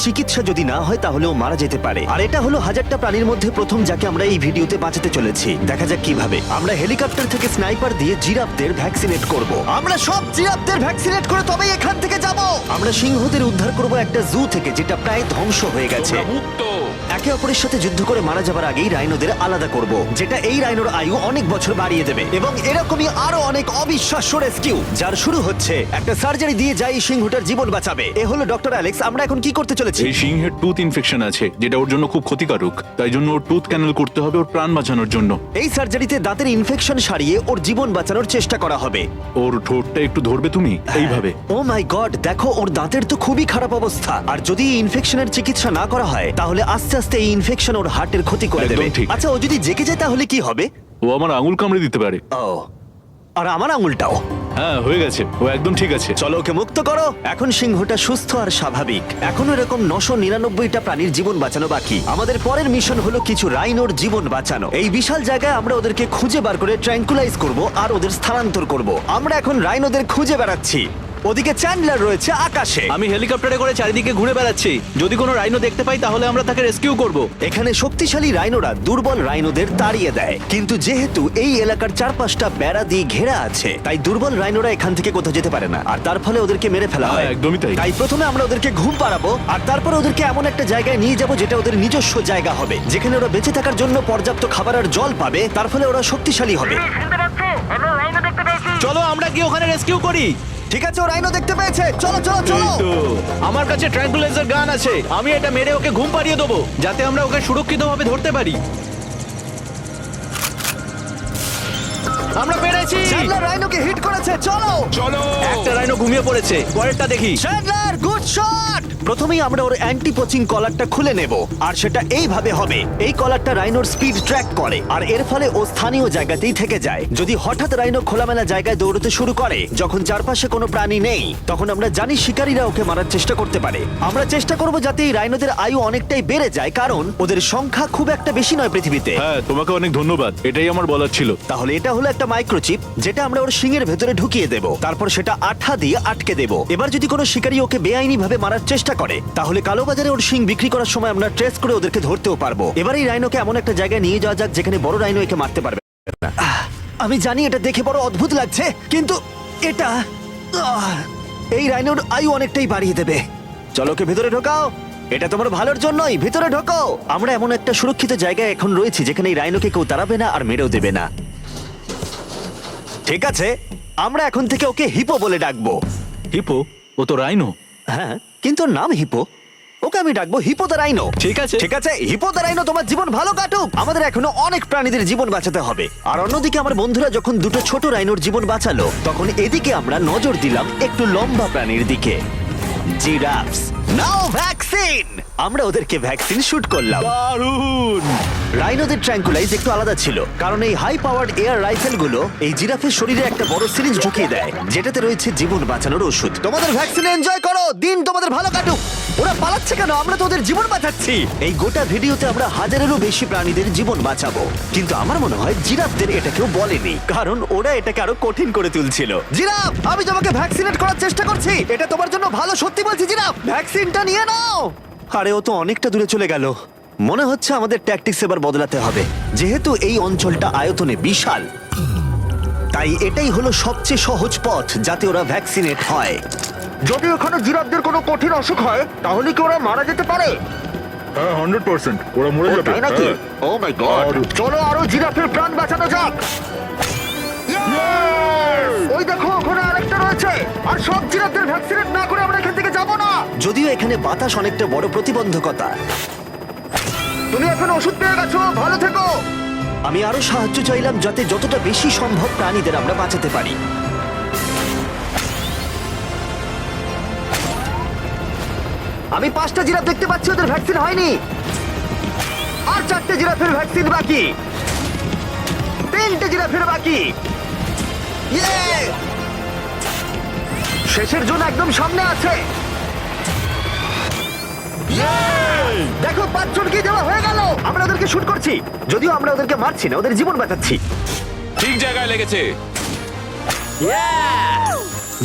চিকিৎসা যদি না হয় তাহলে ও মারা যেতে পারে। আর এটা হলো হাজারটা প্রাণীর মধ্যে প্রথম যাকে আমরা এই ভিডিওতে বাঁচাতে চলেছি। দেখা যাক কিভাবে। আমরা হেলিকপ্টার থেকে স্নাইপার দিয়ে জিরাফদের ভ্যাকসিনেট করব। আমরা সব জিরাফদের ভ্যাকসিনেট করে তবেই এখান থেকে যাব। আমরা সিংহদের উদ্ধার করব একটা জু থেকে যেটা প্রায় ধ্বংস হয়ে গেছে। একে অপরের সাথে যুদ্ধ করে মারা যাবার আগেই রাইনোদের আলাদা করব, যেটা এই রাইনোর আয়ু অনেক বছর বাড়িয়ে দেবে। এবং এরকমই আরো অনেক অবিশ্বাস্য রেস্কিউ যার শুরু হচ্ছে একটা সার্জারি দিয়ে যাই সিংহটার জীবন বাঁচাবে। এ হলো ডক্টর অ্যালেক্স। আমরা এখন কি করতে চলেছি? এই সিংহের টুথ ইনফেকশন আছে যেটা ওর জন্য খুব ক্ষতিকারক, তাই জন্য ওর টুথ ক্যানেল করতে হবে ওর প্রাণ বাঁচানোর জন্য। এই সার্জারিতে দাঁতের ইনফেকশন সারিয়ে ওর জীবন বাঁচানোর চেষ্টা করা হবে। ওর ঠোঁটটা একটু ধরবে তুমি এইভাবে। ও মাই গড, দেখো ওর দাঁতের তো খুবই খারাপ অবস্থা। আর যদি এই ইনফেকশনের চিকিৎসা না করা হয় তাহলে আস্তে আস্তে এই ইনফেকশন ওর হার্টের ক্ষতি করে একদম দেবে। ঠিক। আচ্ছা, ও যদি জেগে যায় তাহলে কি হবে? ও আমার আঙুল কামড়ে দিতে পারে। ও, আর আমার আঙুলটাও। হ্যাঁ, হয়ে গেছে, ও একদম ঠিক আছে। চলো ওকে মুক্ত করো। এখন সিংহটা সুস্থ আর স্বাভাবিক। এখনো এরকম 999টা প্রাণীর জীবন বাঁচানো বাকি। আমাদের পরের মিশন হলো কিছু রাইনোর জীবন বাঁচানো। এই বিশাল জায়গায় আমরা ওদেরকে খুঁজে বার করে ট্র্যাঙ্কুলাইজ করব আর ওদের স্থানান্তর করব। আমরা এখন রাইনোদের খুঁজে বেড়াচ্ছি। ওদিকে চ্যান্ডলার রয়েছে আকাশে। আমি হেলিকপ্টারে করে চারিদিকে ঘুরে বেড়াচ্ছি। যদি কোনো রাইনো দেখতে পাই তাহলে আমরা তাকে রেস্কিউ করব। এখানে শক্তিশালী রাইনোরা দুর্বল রাইনোদের তাড়িয়ে দেয়, কিন্তু যেহেতু এই এলাকার চারপাশটা বেড়া দিয়ে ঘেরা আছে তাই দুর্বল রাইনোরা এখান থেকে কোথাও যেতে পারে না, আর তার ফলে ওদেরকে মেরে ফেলা হয়। হ্যাঁ, একদমই তাই। তাই প্রথমে আমরা ওদেরকে ঘুম পাড়াবো আর তারপর ওদেরকে এমন একটা জায়গায় নিয়ে যাব যেটা ওদের নিজস্ব জায়গা হবে, যেখানে ওরা বেঁচে থাকার জন্য পর্যাপ্ত খাবার আর জল পাবে। তার ফলে ওরা শক্তিশালী হবে। চলো আমরা কি ওখানে রেস্কিউ করি? ঠিক আছে, ও রাইনো দেখতে পেয়েছে। চলো চলো চলো। এই তো, আমার কাছে ট্র্যাঙ্কুলাইজার গান আছে। আমি এটা মেরে ওকে ঘুম পাড়িয়ে দেবো যাতে আমরা ওকে সুরক্ষিতভাবে ধরতে পারি। আমরা পেরেছি। চ্যান্ডলার রাইনোকে হিট করেছে। চলো চলো। একটা রাইনো ঘুমিয়ে পড়েছে, পরেরটা দেখি। Chandler, good shot. প্রথমেই আমরা ওর অ্যান্টি পোচিং কলারটা খুলে নেব, আর সেটা এইভাবে হবে। এই কলারটা রাইনোর স্পিড ট্র্যাক করে, আর এর ফলে ও স্থানীয় জায়গাতেই থেকে যায়। যদি হঠাৎ রাইনো খোলামেলা জায়গায় দৌড়তে শুরু করে যখন চারপাশে কোনো প্রাণী নেই, তখন আমরা জানি শিকারীরা ওকে মারার চেষ্টা করতে পারে। আমরা চেষ্টা করব যাতে এই রাইনোদের আয়ু অনেকটাই বেড়ে যায়, কারণ ওদের সংখ্যা খুব একটা বেশি নয় পৃথিবীতে। হ্যাঁ, তোমাকে অনেক ধন্যবাদ, এটাই আমার বলার ছিল। তাহলে এটা হলো একটা মাইক্রোচিপ যেটা আমরা ওর শিঙের ভেতরে ঢুকিয়ে দেব, তারপর সেটা আঠা দিয়ে আটকে দেব। এবার যদি কোনো শিকারী ওকে বেআইনি ভাবে মারার চেষ্টা করে তাহলে কালোবাজারে ওর শিং বিক্রি করার সময় আমরা ট্রেস করে ওদেরকে ধরতেও পারবো। এবার এই রাইনোকে এমন একটা জায়গায় নিয়ে যাওয়া যাক যেখানে বড় রাইনো একে মারতে পারবে না। আমি জানি এটা দেখে বড় অদ্ভুত লাগছে, কিন্তু এটা এই রাইনোর আয়ু অনেকটাই বাড়িয়ে দেবে। চলো ওকে ভেতরে ঢোকাও, এটা তোমার ভালোর জন্যই। ভিতরে ঢোকাও। আমরা এমন একটা সুরক্ষিত জায়গায় এখন রয়েছি যেখানে এই রাইনোকে কেউ তাড়াবে না আর মেরেও দেবে না। ঠিক আছে, আমরা এখন থেকে ওকে হিপো বলে ডাকবো। হিপো? ও তো রাইনো। হ্যাঁ, কিন্তু ওর নাম হিপো। ওকে আমি ডাকবো হিপো দ্য রাইনো। ঠিক আছে। ঠিক আছে, হিপো দ্য রাইনো, তোমার জীবন ভালো কাটুক। আমাদের এখনো অনেক প্রাণীদের জীবন বাঁচাতে হবে। আর অন্যদিকে আমার বন্ধুরা যখন দুটো ছোট রাইনোর জীবন বাঁচালো, তখন এদিকে আমরা নজর দিলাম একটু লম্বা প্রাণীর দিকে, জিরাফস। নাও ভ্যাকসিন। আমরা ওদেরকে ভ্যাকসিন শুট করলাম। দারুণ। রাইনোদের ট্র্যাঙ্কুলাইজ একটু আলাদা ছিল, কারণ এই হাই পাওয়ার্ড এয়ার রাইফেলগুলো এই জিরাফের শরীরে একটা বড় সিরিঞ্জ ঢুকিয়ে দেয় যেটাতে রয়েছে জীবন বাঁচানোর ওষুধ। তোমাদের ভ্যাকসিন এনজয় করো, দিন তোমাদের ভালো কাটুক। ওরা পালাচ্ছে কেন? আমরা তো ওদের জীবন বাঁচাচ্ছি। এই গোটা ভিডিওতে আমরা হাজারেরও বেশি প্রাণীদের জীবন বাঁচাবো, কিন্তু আমার মনে হয় জিরাফদের এটা কেউ বলেনি, কারণ ওরা এটাকে আরো কঠিন করে তুলছিল। জিরাফ, আমি তোমাকে ভ্যাকসিনেট করার চেষ্টা করছি। এটা তোমার জন্য ভালো, সত্যি বলছি জিরাফ। ভ্যাকসিনটা নিয়ে নাও। আরে ও তো অনেকটা দূরে চলে গেল। মনে হচ্ছে আমাদের ট্যাকটিক্স এবার বদলাতে হবে। যেহেতু এই অঞ্চলটা আয়তনে বিশাল, তাই এটাই হলো সবচেয়ে সহজ পথ যাতে ওরা ভ্যাকসিনেট হয়। যদি ওখানে জিরাফদের কোনো কঠিন অসুখ হয় তাহলে কি ওরা মারা যেতে পারে? হ্যাঁ, 100% ওরা মরে যাবে। তাই নাকি? ও মাই গড। চলো আরো জিরাফের প্রাণ বাঁচানো যাক। ওই দেখো, ওখানে আরেকটা রয়েছে। আর সব জিরাফদের ভ্যাকসিনেট না করে আমরা এখান থেকে যাব না। যদিও এখানে বাতাস অনেকটা বড় প্রতিবন্ধকতা। তুমি এখন ওষুধ পেয়ে গেছো, ভালো থেকো। আমি আরো সাহায্য চাইলাম যাতে যতটা বেশি সম্ভব প্রাণীদের আমরা বাঁচাতে পারি। আমি 5টা জিরাফ দেখতে পাচ্ছি, ওদের ভ্যাকসিন হয়নি। আর 4টে জিরাফের ভ্যাকসিন বাকি। 3টে জিরাফের বাকি। ইয়ে! শেষের জন একদম সামনে আছে। দেখো, 5 জনকে দেওয়া হয়ে গেল। আমরা ওদেরকে শুট করছি, যদিও আমরা ওদেরকে মারছি না, ওদের জীবন বাঁচাচ্ছি। ঠিক জায়গায় লেগেছে।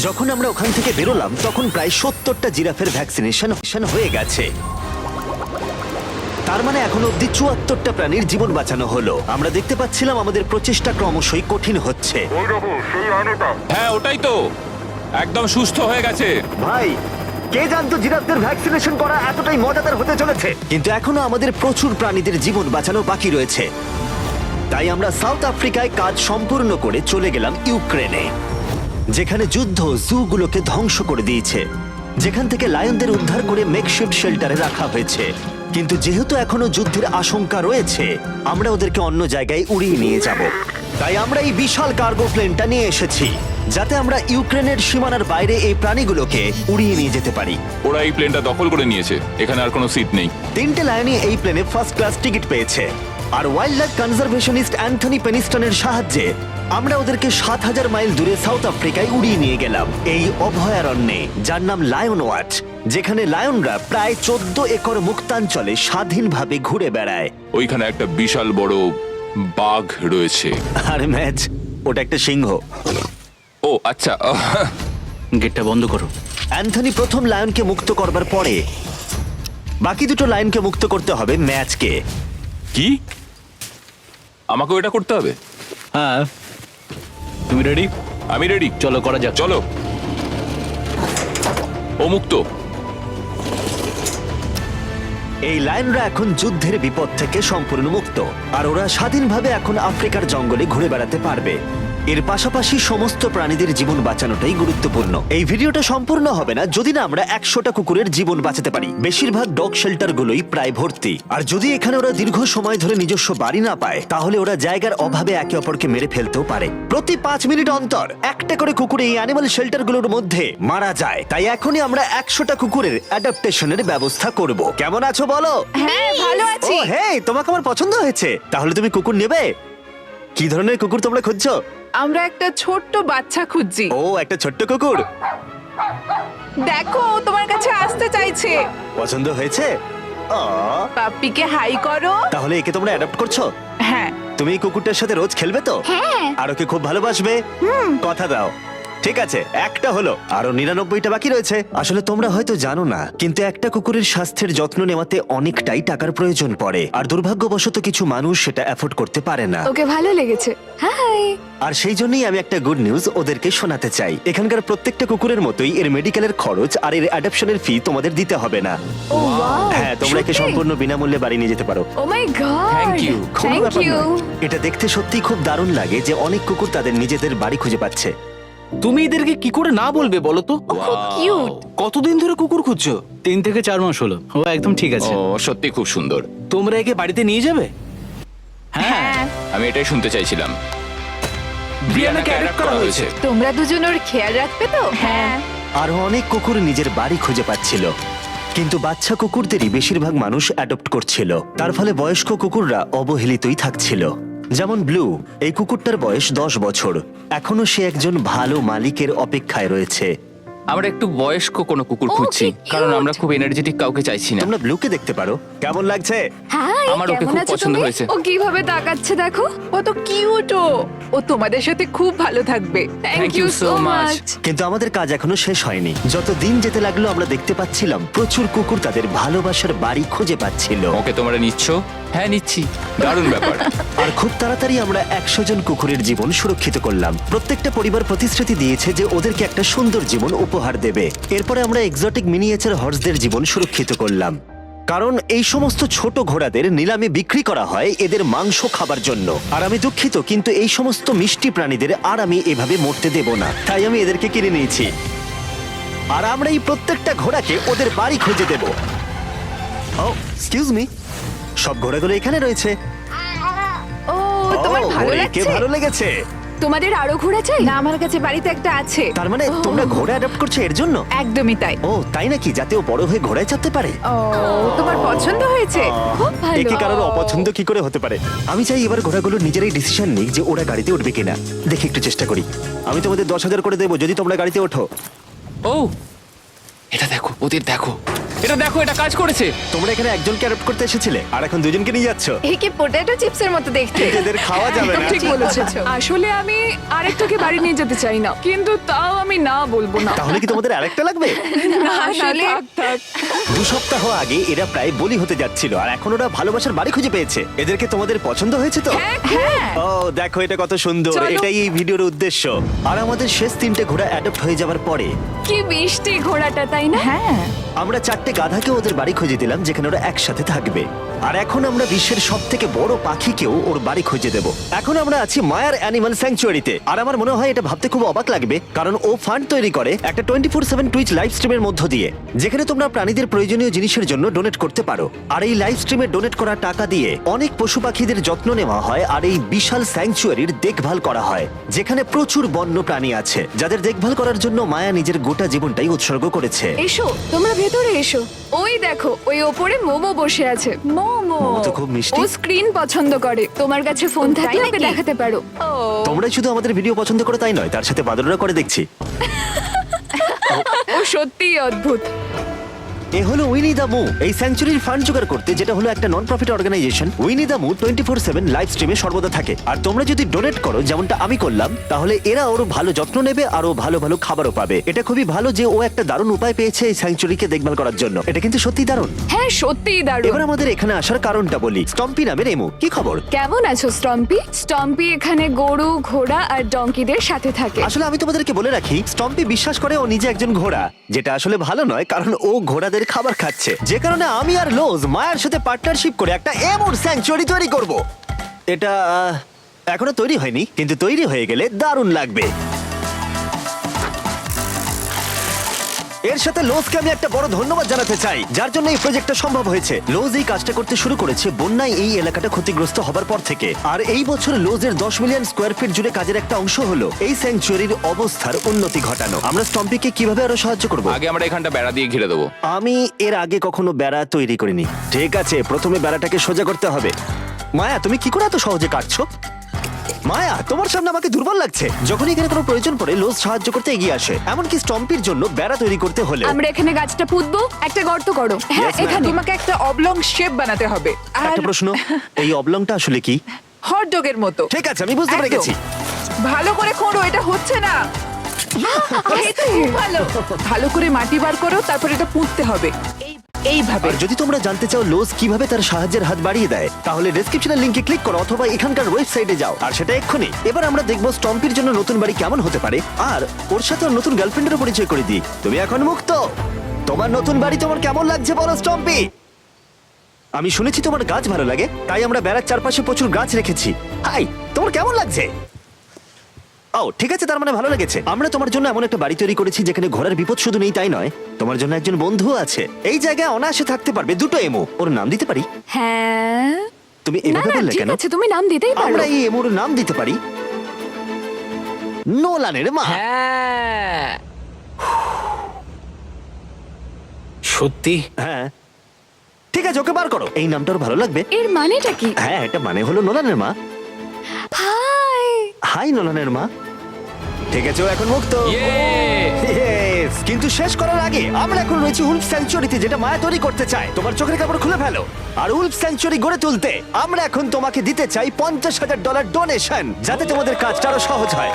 যখন আমরা ওখান থেকে বেরোলাম তখন প্রায় 70টা জিরাফের ভ্যাকসিনেশন হয়ে গেছে। তার মানে এখন অব্দি 74টা প্রাণীর জীবন বাঁচানো হলো। আমরা দেখতে পাচ্ছিলাম আমাদের প্রচেষ্টা ক্রমশই কঠিন হচ্ছে। হ্যাঁ ওটাই তো, একদম সুস্থ হয়ে গেছে। ভাই, কে জানতো জিরাফদের ভ্যাকসিনেশন করা এতটাই মজাদার হতে চলেছে। কিন্তু এখনো আমাদের প্রচুর প্রাণীদের জীবন বাঁচানো বাকি রয়েছে। তাই আমরা সাউথ আফ্রিকায় কাজ সম্পূর্ণ করে চলে গেলাম ইউক্রেনে, যেখানে যুদ্ধ জুগুলোকে ধ্বংস করে দিয়েছে, যেখান থেকে লায়নদের উদ্ধার করে মেকশিফট শেল্টারে রাখা হয়েছে। কিন্তু যেহেতু এখনো যুদ্ধের আশঙ্কা রয়েছে, আমরা ওদেরকে অন্য জায়গায় উড়িয়ে নিয়ে যাব। তাই আমরা এই বিশাল কার্গো প্লেনটা নিয়ে এসেছি, যাতে আমরা ইউক্রেনের সীমানার বাইরে এই প্রাণীগুলোকে উড়িয়ে নিয়ে যেতে পারি। ওরা এই প্লেনটা দখল করে নিয়েছে, এখানে আর কোনো সিট নেই। 3টে লায়নই এই প্লেনে ফার্স্ট ক্লাস টিকিট পেয়েছে। আর ওয়াইল্ড লাইফ কনজারভেশনিস্ট অ্যান্থনি পেনিস্টনের সাহায্যে আমরা ওদেরকে 7000 মাইল দূরে সাউথ আফ্রিকায় উড়িয়ে নিয়ে গেলাম, এই অভয়ারণ্যে যার নাম লায়ন ওয়াচ, যেখানে লায়নরা প্রায় 14 একর মুক্তাঞ্চলে স্বাধীনভাবে ঘুরে বেড়ায়। ওইখানে একটা বিশাল বড় বাঘ রয়েছে। আর ম্যাচ, ওটা একটা সিংহ। ও আচ্ছা। গেটটা বন্ধ করো। অ্যান্থনি প্রথম লায়নকে মুক্ত করবার পরে বাকি দুটো লায়নকে মুক্ত করতে হবে ম্যাচকে। কি আমাকেও এটা করতে হবে? হ্যাঁ, তুমি রেডি? আমি রেডি। চলো করা যাক। চলো। ও মুক্ত। এই লায়নরা এখন যুদ্ধের বিপদ থেকে সম্পূর্ণ মুক্ত, আর ওরা স্বাধীনভাবে এখন আফ্রিকার জঙ্গলে ঘুরে বেড়াতে পারবে। এর পাশাপাশি সমস্ত প্রাণীদের জীবন বাঁচানোটাই গুরুত্বপূর্ণ। এই ভিডিওটা সম্পূর্ণ হবে না যদি না আমরা 100টা কুকুরের জীবন বাঁচাতে পারি। বেশিরভাগ ডগ শেল্টারগুলোই প্রায় ভর্তি, আর যদি এখানে ওরা দীর্ঘ সময় ধরে নিজস্ব বাড়ি না পায়, তাহলে ওরা জায়গার অভাবে একে অপরকে মেরে ফেলতেও পারে। প্রতি 5 মিনিট অন্তর একটা করে কুকুর এই অ্যানিমাল শেল্টারগুলোর মধ্যে মারা যায়। তাই এখনই আমরা 100টা কুকুরের অ্যাডাপ্টেশনের ব্যবস্থা করব। কেমন আছো বলো? হ্যাঁ ভালো আছি। ও হেই, তোমাকে আমার পছন্দ হয়েছে। তাহলে তুমি কুকুর নেবে? কি ধরনের কুকুর তোমরা খুঁজছো? আমরা একটা ছোট্ট বাচ্চা খুঁজছি। ও, একটা ছোট্ট কুকুর। দেখো ও তোমার কাছে আসতে চাইছে। পছন্দ হয়েছে? আ, পাপ্পিকে হাই করো। তাহলে একে তোমরা অ্যাডাপ্ট করছো? হ্যাঁ। তুমি এই কুকুরটার সাথে রোজ খেলবে তো? হ্যাঁ। আর ওকে খুব ভালোবাসবে? কথা দাও। ঠিক আছে, একটা হলো, আরো 99টা বাকি রয়েছে। আসলে তোমরা হয়তো জানো না, কিন্তু একটা কুকুরের স্বাস্থ্যের যত্ন নেওয়াতে অনেকটাই টাকার প্রয়োজন পড়ে, আর দুর্ভাগ্যবশত কিছু মানুষ সেটা অ্যাফোর্ড করতে পারে না। ওকে ভালো লেগেছে। হাই। আর সেই জন্যই আমি একটা গুড নিউজ ওদেরকে শোনাতে চাই। এখানকার প্রত্যেকটা কুকুরের মতোই এর মেডিকেলের খরচ আর এর অ্যাডপশনের ফি তোমাদের দিতে হবে না। ও ওয়াও। হ্যাঁ, তোমরা একে সম্পূর্ণ বিনামূল্যে বাড়ি নিয়ে যেতে পারো। ও মাই গড। Thank you. কোনো থ্যাংক ব্যাপার ইউ। নয়। এটা দেখতে সত্যিই খুব দারুণ লাগে যে অনেক কুকুর তাদের নিজেদের বাড়ি খুঁজে পাচ্ছে। তুমি এদেরকে কি করে না বলবে বলো তো? কিউট। কতদিন ধরে কুকুর খুঁজছো? 3 থেকে 4 মাস হলো। ও একদম ঠিক আছে। ও সত্যি খুব সুন্দর। তোমরা একে বাড়িতে নিয়ে যাবে? হ্যাঁ। আমি এটাই শুনতে চাইছিলাম। ব্রিয়ানাকে অ্যাডপ্ট করা হয়েছে। তোমরা দুজন ওর খেয়াল রাখবে তো? হ্যাঁ। আরো অনেক কুকুর নিজের বাড়ি খুঁজে পাচ্ছিল, কিন্তু বাচ্চা কুকুরদেরই বেশিরভাগ মানুষ অ্যাডপ্ট করছিল। তার ফলে বয়স্ক কুকুররা অবহেলিতই থাকছিল। যেমন ব্লু, এই কুকুরটার বয়স 10 বছর। এখনো সে একজন ভালো মালিকের অপেক্ষায় রয়েছে। আমরা একটু বয়স্ক কোনো কুকুর ও, খুঁজছি, কি কারণ cute! আমরা খুব এনার্জেটিক কাউকে চাইছি না। তোমরা ব্লুকে দেখতে পারো। কেমন লাগছে? হাই। আমার ওকে কেমন খুব আছো পছন্দ তুমি? হয়েছে। ও কিভাবে তাকাচ্ছে দেখো। ও তো কিউট। ও তোমাদের সাথে খুব ভালো থাকবে। Thank you so much. কিন্তু আমাদের কাজ এখনো শেষ হয়নি। যত দিন যেতে লাগলো আমরা দেখতে পাচ্ছিলাম প্রচুর কুকুর তাদের ভালোবাসার বাড়ি খুঁজে পাচ্ছিল। ওকে তোমরা নিচ্ছ? হ্যাঁ নিচ্ছি। দারুণ ব্যাপার। আর খুব তাড়াতাড়ি আমরা 100 জন কুকুরের জীবন সুরক্ষিত করলাম। প্রত্যেকটা পরিবার প্রতিশ্রুতি দিয়েছে যে ওদেরকে একটা সুন্দর জীবন উপহার দেবে। এরপরে আমরা এক্সোটিক মিনিয়েচার হর্সদের জীবন সুরক্ষিত করলাম, কারণ এই সমস্ত ছোট ঘোড়াদের নিলামে বিক্রি করা হয় এদের মাংস খাবার জন্য। আর আমি দুঃখিত, কিন্তু এই সমস্ত মিষ্টি প্রাণীদের আর আমি এভাবে মরতে দেব না, তাই আমি এদেরকে কিনে নিয়েছি। আর আমরা এই প্রত্যেকটা ঘোড়াকে ওদের বাড়ি খুঁজে দেব। ও এক্সকিউজ মি, সব ঘোড়াগুলো এখানে রয়েছে। ও তোমার ও, ভালো একে লাগছে? ভালো লেগেছে। তোমাদের আরো ঘোড়া চাই? না, আমার কাছে বাড়িতে একটা আছে। তার মানে তোমরা ঘোড়া অ্যাডাপ্ট করছো এর জন্য? একদমই তাই। ও তাই নাকি? যাতে ও বড় হয়ে ঘোড়ায় চাপতে পারে। ও তোমার পছন্দ হয়েছে? খুব ভালো। একে কারোর অপছন্দ কি করে হতে পারে? আমি চাই এবার ঘোড়াগুলো নিজেরাই ডিসিশন নিক যে ওরা গাড়িতে উঠবে কিনা। দেখি একটু চেষ্টা করি। আমি তোমাদের 10,000 করে দেবো যদি তোমরা গাড়িতে ওঠো। ও এটা দেখো, ওদের দেখো। এটা দেখো, এটা কাজ করেছে। তোমরা এখানে একজনকে অ্যাডপ্ট করতে এসেছিলে আর এখন দুজনকে নিয়ে যাচ্ছ। একে পটেটো চিপসের মতো দেখতে। এদের খাওয়া যাবে না। ঠিক বলেছো। আসলে আমি আরেকটাকে বাড়ি নিয়ে যেতে চাই না, কিন্তু তাও আমি না বলবো না। তাহলে কি তোমাদের আরেকটা লাগবে? আসলে 2 সপ্তাহ আগে এরা প্রায় বলি হতে যাচ্ছিল আর এখন ওরা ভালোবাসার বাড়ি খুঁজে পেয়েছে। এদেরকে তোমাদের পছন্দ হয়েছে তো? হ্যাঁ। ও দেখো এটা কত সুন্দর। চলো। এটাই এই ভিডিওর উদ্দেশ্য। আর আমাদের শেষ 3টে ঘোড়া অ্যাডপ্ট হয়ে যাওয়ার পরে কি মিষ্টি ঘোড়াটা, তাই না? হ্যাঁ। আমরা 4টে গাধাকে ওদের বাড়ি খুঁজে দিলাম যেখানে ওরা একসাথে থাকবে। আর এখন আমরা বিশ্বের সব থেকে বড় পাখিকেও ওর বাড়ি খুঁজে দেব। এখন আমরা আছি মায়ার অ্যানিমাল স্যাংচুয়ারিতে। আর আমার মনে হয় এটা ভাবতে খুব অবাক লাগবে, কারণ ও ফান্ড তৈরি করে একটা 24/7 টুইচ লাইভ স্ট্রিমের মধ্য দিয়ে, যেখানে তোমরা প্রাণীদের প্রয়োজনীয় জিনিসের জন্য ডোনেট করতে পারো। আর এই লাইভ স্ট্রিমে ডোনেট করা টাকা দিয়ে অনেক পশু পাখিদের যত্ন নেওয়া হয় আর এই বিশাল স্যাংচুয়ারির দেখভাল করা হয়, যেখানে প্রচুর বন্য প্রাণী আছে যাদের দেখভাল করার জন্য মায়া নিজের গোটা জীবনটাই উৎসর্গ করেছে। এসো, তোমরা ভেতরে এসো। ওই দেখো, ওই ওপরে মোমো বসে আছে। মোমো মোমো তো খুব মিষ্টি। ও স্ক্রিন পছন্দ করে। তোমার কাছে ফোন থাকলে ওকে নাকি? দেখাতে পারো। তোমরা শুধু আমাদের ভিডিও পছন্দ করে তাই নয়, তার সাথে বাদররা করে দেখছি। ও সত্যিই অদ্ভুত। এ হলো উইনি দা মু। এই স্যাংচুরির ফান্ড জোগাড় করতে, যেটা হলো একটা নন প্রফিট অর্গানাইজেশন, উইনি দা মু 24/7 লাইভ স্ট্রিমে সর্বদা থাকে। আর তোমরা যদি ডোনেট করো যেমনটা আমি করলাম, তাহলে এরা ওর ভালো যত্ন নেবে আর ও ভালো ভালো খাবারও পাবে। এটা খুবই ভালো যে ও একটা দারুণ উপায় পেয়েছে এই স্যাংচুরিকে দেখভাল করার জন্য। এটা কিন্তু সত্যি দারুণ। হ্যাঁ, সত্যিই দারুণ। এবার আমাদের এখানে আসার কারণটা বলি। স্টম্পি নামের এমু, কি খবর? কেমন আছো স্টম্পি? স্টম্পি এখানে গরু, ঘোড়া আর ডঙ্কিদের সাথে থাকে। আসলে আমি তোমাদেরকে বলে রাখি, স্টম্পি বিশ্বাস করে ও নিজে একজন ঘোড়া, যেটা আসলে ভালো নয়, কারণ ও ঘোড়াদের খাবার খাচ্ছে। যে কারণে আমি আর লোজ মায়ের সাথে পার্টনারশিপ করে একটা এমুর স্যাংচুয়ারি তৈরি করব। এটা এখনো তৈরি হয়নি, কিন্তু তৈরি হয়ে গেলে দারুণ লাগবে। এর সাথে লোজকে আমি একটা বড় ধন্যবাদ জানাতে চাই, যার জন্য এই প্রজেক্টটা সম্ভব হয়েছে। লোজ এই কাজটা করতে শুরু করেছে বন্যায় এই এলাকাটা ক্ষতিগ্রস্ত হবার পর থেকে। আর এই বছর লোজের 10 মিলিয়ন স্কোয়ার ফিট জুড়ে কাজের একটা অংশ হলো এই স্যাংচুয়ারির অবস্থার উন্নতি ঘটানো। আমরা স্টম্পিকে কিভাবে আরো সাহায্য করব? আগে আমরা এখানটা বেড়া দিয়ে ঘিরে দেবো। আমি এর আগে কখনো বেড়া তৈরি করিনি। ঠিক আছে, প্রথমে বেড়াটাকে সোজা করতে হবে। মায়া, তুমি কি করে এত সহজে কাটছো? মায়া, তোমার সামনে আমাকে দুর্বল লাগছে। যখন এখানে কোনো প্রয়োজন পড়ে লোজ সাহায্য করতে এগিয়ে আসে, এমনকি স্টম্পির জন্য বেড়া তৈরি করতে হলে। আমরা এখানে গাছটা পুঁতবো, একটা গর্ত করো। হ্যাঁ, Yes, ma'am. এখানে। তোমাকে একটা অবলং শেপ বানাতে হবে আর একটা প্রশ্ন, এই অবলংটা আসলে কি? হট ডগের মতো। ঠিক আছে, আমি বুঝতে পেরে একদম। গেছি। ভালো করে খোঁড়ো, এটা হচ্ছে না। এই তো খুব ভালো। ভালো করে মাটি বার করো, তারপর এটা পুঁততে হবে এইভাবে। আর যদি তোমরা জানতে চাও লোজ কিভাবে তার সাহায্যের হাত বাড়িয়ে দেয়, তাহলে ডেসক্রিপশনের লিংকে ক্লিক করো অথবা এখানকার ওয়েবসাইটে যাও, আর সেটা এক্ষুনি। এবার আমরা দেখবো স্টম্পির জন্য নতুন বাড়ি কেমন হতে পারে, আর ওর সাথে ওর নতুন গার্লফ্রেন্ডেরও পরিচয় করে দিই। তুমি এখন মুক্ত। তোমার নতুন বাড়ি তোমার কেমন লাগছে বলো স্টম্পি? আমি শুনেছি তোমার গাছ ভালো লাগে, তাই আমরা বেড়ার চারপাশে প্রচুর গাছ রেখেছি। হাই, তোমার কেমন লাগছে? ও ঠিক আছে, তার মানে ভালো লেগেছে। আমরা তোমার জন্য এমন একটা বাড়ি তৈরি করেছি যেখানে ঘোড়ার বিপদ শুধু নেই তাই নয়, তোমার জন্য একজন বন্ধু আছে। এই জায়গায় অনায়াসে থাকতে পারবে 2টো এমো। ওর নাম দিতে পারি? হ্যাঁ। তুমি না এভাবে না, বললে ঠিক কেন? আছে, তুমি নাম দিতেই পারো। আমরা এই এমোর নাম দিতে পারি নোলানের মা। হ্যাঁ, সত্যি। হ্যাঁ ঠিক আছে, ওকে বার করো। এই নামটা ওর ভালো লাগবে। এর মানেটা কি? হ্যাঁ, এটা মানে হলো নোলানের মা। হাই। হাই নোলানের মা। ঠিক আছে, ও এখন মুক্ত। Yay! Yes! কিন্তু শেষ করার আগে আমরা এখন রয়েছি উলফ স্যাংচুয়ারিতে, যেটা মায়া তৈরি করতে চায়। তোমার চোখের কাপড় খুলে ফেলো। আর উলফ স্যাংচুয়ারি গড়ে তুলতে আমরা এখন তোমাকে দিতে চাই $50,000 ডোনেশন, যাতে তোমাদের কাজটা আরো সহজ হয়।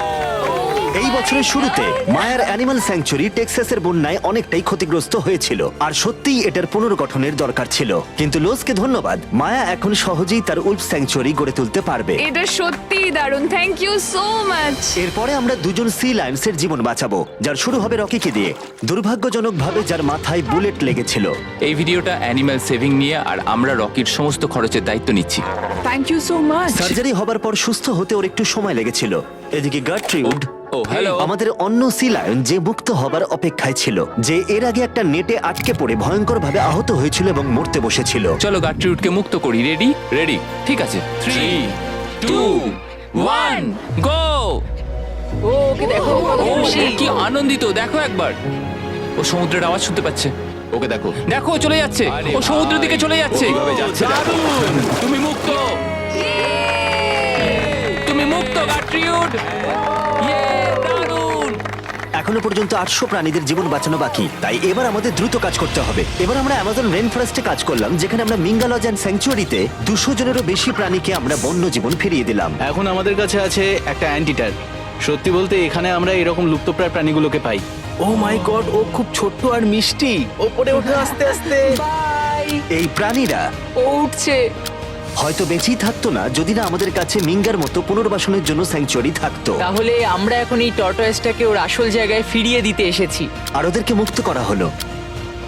এই বছরের শুরুতে মায়ার অ্যানিমাল স্যাংচুয়ারি টেক্সাসের বন্যায় অনেকটাই ক্ষতিগ্রস্ত হয়েছিল, আর সত্যিই এটার পুনর্গঠনের দরকার ছিল। কিন্তু লোজকে ধন্যবাদ, মায়া এখন সহজেই তার উলফ স্যাংচুয়ারি গড়ে তুলতে পারবে। এটা সত্যিই দারুণ। Thank you so much. এরপরে আমরা দুজন সি লায়ন্সের জীবন বাঁচাবো, যার শুরু হবে রকিকে দিয়ে, দুর্ভাগ্যজনকভাবে যার মাথায় বুলেট লেগেছিল। এই ভিডিওটা অ্যানিম্যাল সেভিং নিয়ে, আর আমরা রকির সমস্ত খরচের দায়িত্ব নিচ্ছি। Thank you so much. Surgery হবার পর সুস্থ হতে ওর একটু সময় লেগেছিল। এদিকে গার্ট্রিউড, ও হ্যালো। আমাদের অন্য সি লায়ন, যে মুক্ত হবার অপেক্ষায় ছিল, যে এর আগে একটা নেটে আটকে পড়ে ভয়ঙ্করভাবে আহত হয়েছিল এবং মরতে বসেছিল। চলো গাট্রিউডকে মুক্ত করি। রেডি? রেডি। ঠিক আছে, 3, 2, 1, গো। ও ওকে দেখো, ও কত ও খুশি। কি আনন্দিত, দেখো একবার। ও সমুদ্রের আওয়াজ শুনতে পাচ্ছে। ওকে দেখো, দেখো চলে যাচ্ছে। ও সমুদ্রের দিকে চলে যাচ্ছে। দারুণ! তুমি মুক্ত। তুমি মুক্ত গাট্রিউড। ইয়ে, দারুণ। এখনো পর্যন্ত 800 প্রাণীদের জীবন বাঁচানো বাকি, তাই এবার আমাদের দ্রুত কাজ করতে হবে। এবার আমরা অ্যামাজন রেন ফরেস্টে কাজ করলাম, যেখানে আমরা মিঙ্গালজ অ্যান্ড স্যাংচুয়ারিতে 200 জনেরও বেশি প্রাণীকে আমরা বন্য জীবন ফিরিয়ে দিলাম। এখন আমাদের কাছে আছে একটা অ্যান্টিটার। সত্যি বলতে এখানে আমরা এরকম লুপ্তপ্রায় প্রাণীগুলোকে পাই। ও মাই গড, ও খুব ছোট্ট আর মিষ্টি। ওপরে ওঠে আস্তে আস্তে। বাই। এই প্রাণীরা ও উঠছে। হয়তো বেঁচেই থাকতো না যদি না আমাদের কাছে মিঙ্গার মতো পুনর্বাসনের জন্য স্যাংচুয়ারি থাকতো। তাহলে আমরা এখন এই টর্টয়েসটাকে ওর আসল জায়গায় ফিরিয়ে দিতে এসেছি। আর ওদেরকে মুক্ত করা হলো।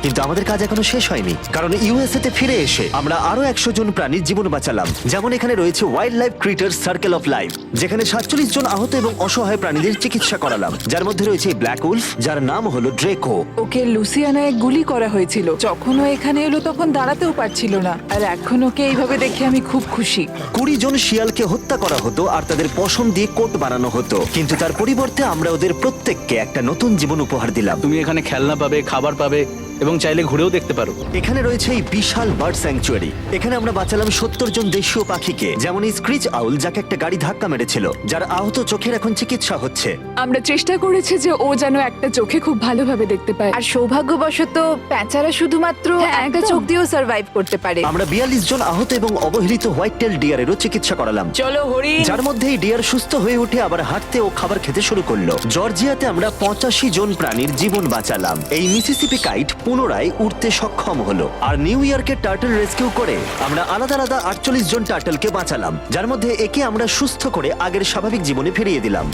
কিন্তু আমাদের কাজ এখনো শেষ হয়নি, কারণ ইউএসএ তে ফিরে এসে আমরা আরো 100 জন প্রাণীর জীবন বাঁচালাম। যেমন এখানে রয়েছে wild life critter circle of life, যেখানে 47 জন আহত এবং অসহায় প্রাণীদের চিকিৎসা করালাম, যার মধ্যে রয়েছে ব্ল্যাক উলফ, যার নাম হলো ড্রেকো। ওকে লুসিয়ানায় গুলি করা হয়েছিল। যখন ও এখানে এলো তখন দাঁড়াতেও পারছিল না, আর এখন ওকে এইভাবে দেখে আমি খুব খুশি। 20 জন শিয়ালকে হত্যা করা হতো আর তাদের পশম দিয়ে কোট বানানো হতো, কিন্তু তার পরিবর্তে আমরা ওদের প্রত্যেককে একটা নতুন জীবন উপহার দিলাম। তুমি এখানে খেলনা পাবে, খাবার পাবে এবং চাইলে ঘুরেও দেখতে পারো। এখানে রয়েছে এই বিশাল বার্ড স্যাংচুয়ারি। এখানে আমরা বাঁচালাম 70 জন দেশীয় পাখিকে, যেমন এই স্ক্রিচ আউল, যাকে একটা গাড়ি ধাক্কা মেরেছিল, যার আহত চোখের এখন চিকিৎসা হচ্ছে। আমরা চেষ্টা করেছি যে ও যেন একটা চোখে খুব ভালোভাবে দেখতে পায়। আর সৌভাগ্যবশত প্যাঁচারা শুধুমাত্র হ্যাঁ, একটা একদম। চোখ দিয়েও সার্ভাইভ করতে পারে। আমরা 42 জন আহত এবং অবহেলিত হোয়াইট টেল ডিয়ারেরও চিকিৎসা করালাম, চলো হরিণ। যার মধ্যে এই ডিয়ার সুস্থ হয়ে উঠে আবার হাঁটতে ও খাবার খেতে শুরু করলো। জর্জিয়াতে আমরা 85 জন প্রাণীর জীবন বাঁচালাম। এই মিসিসিপি কাইট পুনরায় উঠতে সক্ষম হলো। আর নিউ ইয়র্কের টার্টল রেস্কিউ করে আমরা আলাদা আলাদা 48 জন টার্টলকে বাঁচালাম, যার মধ্যে একে আমরা সুস্থ করে আগের স্বাভাবিক জীবনে ফিরিয়ে দিলাম,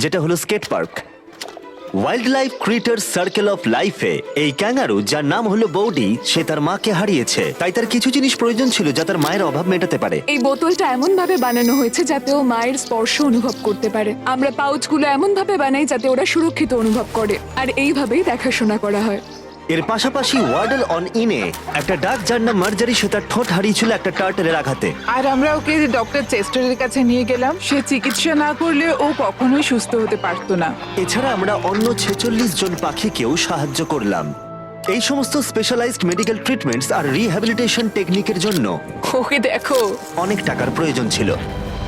যেটা হলো skate park. Wildlife critter circle of লাইফে এই ক্যাঙ্গারু, যার নাম হলো বৌডি, সে তার মাকে হারিয়েছে, তাই তার কিছু জিনিস প্রয়োজন ছিল যা তার মায়ের অভাব মেটাতে পারে। এই বোতলটা এমন ভাবে বানানো হয়েছে যাতে ও মায়ের স্পর্শ অনুভব করতে পারে। আমরা পাউচগুলো এমন ভাবে বানাই যাতে ওরা সুরক্ষিত অনুভব করে, আর এইভাবেই দেখাশোনা করা হয়। এর পাশাপাশি ওয়ার্ডল অন ইনে একটা ডাক, যার নাম মার্জারি, সে তার ঠোঁট হারিয়েছিল একটা টার্টেলের আঘাতে। আর আমরা ওকে ডক্টর চেস্টারের কাছে নিয়ে গেলাম। সে চিকিৎসা না করলে ও কখনোই সুস্থ হতে পারতো না। এছাড়া আমরা অন্য 46 জন পাখিকেও সাহায্য করলাম। এই সমস্ত স্পেশালাইজড মেডিকেল ট্রিটমেন্টস আর রিহ্যাবিলিটেশন টেকনিকের জন্য ওকে দেখো। অনেক টাকার প্রয়োজন ছিল,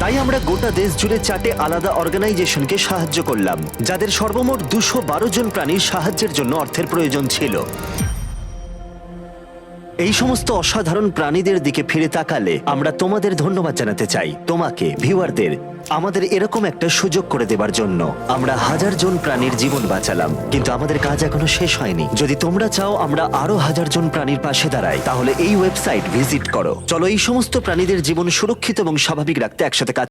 তাই আমরা গোটা দেশ জুড়ে 4টে আলাদা অর্গানাইজেশনকে সাহায্য করলাম, যাদের সর্বমোট 212 জন প্রাণীর সাহায্যের জন্য অর্থের প্রয়োজন ছিল। এই সমস্ত অসাধারণ প্রাণীদের দিকে ফিরে তাকালে আমরা তোমাদের ধন্যবাদ জানাতে চাই, তোমাকে ভিউয়ারদের, আমাদের এরকম একটা সুযোগ করে দেবার জন্য। আমরা 1000 জন প্রাণীর জীবন বাঁচালাম, কিন্তু আমাদের কাজ এখনো শেষ হয়নি। যদি তোমরা চাও আমরা আরো 1000 জন প্রাণীর পাশে দাঁড়াই, তাহলে এই ওয়েবসাইট ভিজিট করো। চলো এই সমস্ত প্রাণীদের জীবন সুরক্ষিত এবং স্বাভাবিক রাখতে একসাথে কাজ